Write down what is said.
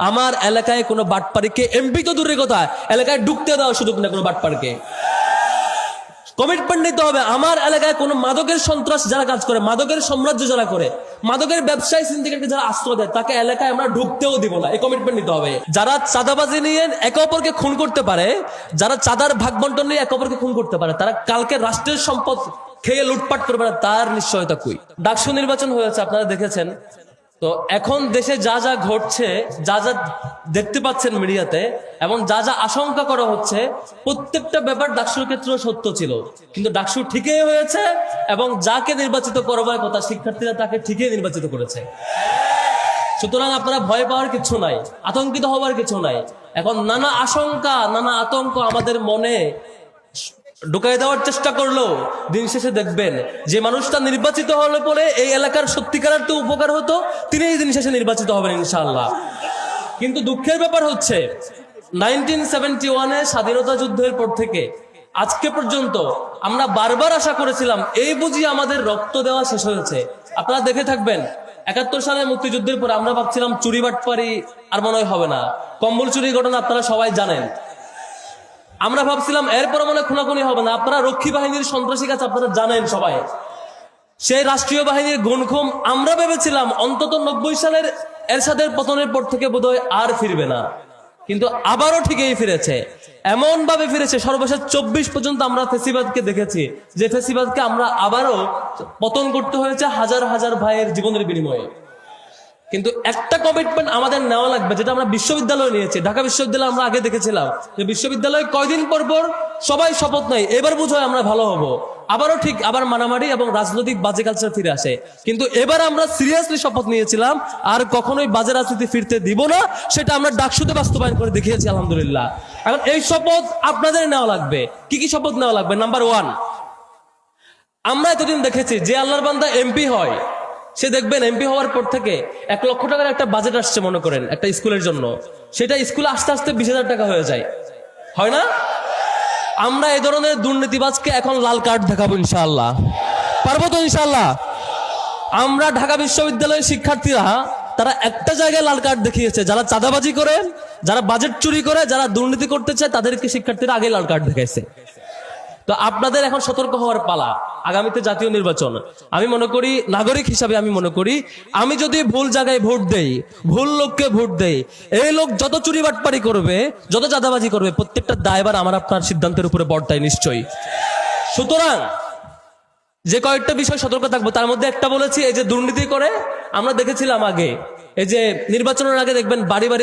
আমার এলাকায় কোনো বাটপাড়িকে এমপি তো দূরের কথা, এলাকায় ঢুকতে দেওয়ার সুযোগ নেই কোনো বাটপাড়িকে। কমিটমেন্ট নিতে হবে। আমার এলাকায় কোনো মাদকের সন্ত্রাস যারা কাজ করে, মাদকের সাম্রাজ্য যারা করে, মাদকের ব্যবসায়ী সিন্ডিকেটকে যারা আশ্রয় দেয়, তাকে এলাকায় আমরা ঢুকতেও দিব না। এই কমিটমেন্ট নিতে হবে। যারা চাঁদাবাজি নিয়ে একে অপরকে খুন করতে পারে, যারা চাঁদার ভাগ বন্টন নিয়ে একে অপরকে খুন করতে পারে, তারা কালকে রাষ্ট্রের সম্পদ খেয়ে লুটপাট করবে না, তার নিশ্চয়তা কই? ডাকসু নির্বাচন হয়েছে, আপনারা দেখেছেন। তো এখন দেশে যা যা ঘটছে, যা যা দেখতে পাচ্ছেন মিডিয়াতে, এবং যা যা আশঙ্কা করা হচ্ছে, প্রত্যেকটা ব্যাপার ডাকসুর ক্ষেত্রেও সত্য ছিল। কিন্তু ডাকসু ঠিকই হয়েছে, এবং যাকে নির্বাচিত করবার কথা শিক্ষার্থীরা তাকে ঠিকই নির্বাচিত করেছে। সুতরাং আপনারা ভয় পাওয়ার কিছু নাই, আতঙ্কিত হওয়ার কিছু নাই। এখন নানা আশঙ্কা, নানা আতঙ্ক আমাদের মনে ঢুকাই দেওয়ার চেষ্টা করলো, দিন শেষে দেখবেন যে মানুষটা নির্বাচিত হলে পরে এই এলাকার সত্যিকারের তো উপকার হতো, তিনি দিন শেষে নির্বাচিত হবেন ইনশাআল্লাহ। কিন্তু দুঃখের ব্যাপার হচ্ছে 1971-এ স্বাধীনতা যুদ্ধের পর থেকে আজকে পর্যন্ত আমরা বারবার আশা করেছিলাম এই বুঝি আমাদের রক্ত দেওয়া শেষ হয়েছে। আপনারা দেখে থাকবেন 71 সালে মুক্তিযুদ্ধের পর আমরা ভাবছিলাম চুরি বাটপারি আর মনে হয় হবে না, কম্বল চুরির ঘটনা আপনারা সবাই জানেন। আমরা ভাবছিলাম এরপর মনে খুনাখুনি হবে না। আপনারা রক্ষী বাহিনীর সন্ত্রাসী কাজ আপনারা জানেন সবাই, সেই রাষ্ট্রীয় বাহিনীর গুনখুম আমরা ভেবেছিলাম অন্তত 90 সালের এরশাদের পতনের পর থেকে বোধহয় আর ফিরবে না, কিন্তু আবারও ঠিকই ফিরেছে। এমন ভাবে ফিরেছে, সর্বশেষ 24 পর্যন্ত আমরা ফেসিবাদকে দেখেছি, যে ফেসিবাদকে আমরা আবারও পতন করতে হয়েছে হাজার হাজার ভাইয়ের জীবনের বিনিময়ে। কিন্তু একটা কমিটমেন্ট আমাদের নেওয়া লাগবে, যেটা আমরা বিশ্ববিদ্যালয়ে নিয়েছি। ঢাকা বিশ্ববিদ্যালয় আমরা আগে দেখেছিলাম যে বিশ্ববিদ্যালয় কয়দিন পর পর সবাই শপথ নেয়, এবার বুঝয় আমরা ভালো হব, আবারও ঠিক আবার মারামারি এবং রাজনৈতিক বাজে কালচার ফিরে আসে। কিন্তু এবার আমরা সিরিয়াসলি শপথ নিয়েছিলাম আর কখনোই বাজে রাজনীতি ফিরতে দিব না, সেটা আমরা ডাকসুতে বাস্তবায়ন করে দেখিয়েছি আলহামদুলিল্লাহ। এখন এই শপথ আপনাদের নেওয়া লাগবে। কি কি শপথ নেওয়া লাগবে? নাম্বার 1, আমরা এতদিন দেখেছি যে আল্লাহর বান্দা এমপি হয়, সে দেখবেন এমপি হওয়ার পর থেকে 1 লক্ষ টাকার একটা বাজেট আসছে মনে করেন একটা স্কুলের জন্য, সেটা স্কুলে আস্তে আস্তে 20,000 টাকা হয়ে যায়, হয় না? আমরা এই ধরনের দুর্নীতিবাজকে এখন লাল কার্ড দেখাবো ইনশাআল্লাহ। পারবো তো ইনশাআল্লাহ? আমরা ঢাকা বিশ্ববিদ্যালয়ের শিক্ষার্থীরা তারা একটা জায়গায় লাল কার্ড দেখিয়েছে, যারা চাঁদাবাজি করে, যারা বাজেট চুরি করে, যারা দুর্নীতি করতে চায়, তাদেরকে শিক্ষার্থীরা আগে লাল কার্ড দেখাইছে। তো আপনাদের এখন সতর্ক হওয়ার পালা। আগামীতে জাতীয় নির্বাচন, আমি মনে করি নাগরিক হিসাবে আমি মনে করি আমি যদি ভুল জায়গায় ভোট দেই, ভুল লোককে ভোট দেই, এই লোক যত চুরি বাটপারি করবে, যত চাঁদাবাজি করবে, প্রত্যেকটা দায়ভার আমার আপনার সিদ্ধান্তের উপরে বর্তায় নিশ্চয়ই। সুতরাং যে কয়েকটা বিষয় সতর্ক থাকবো, তার মধ্যে একটা বলেছি, এই যে দুর্নীতি করে আমরা দেখেছিলাম আগে, এই যে নির্বাচনের আগে দেখবেন বাড়ি বাড়ি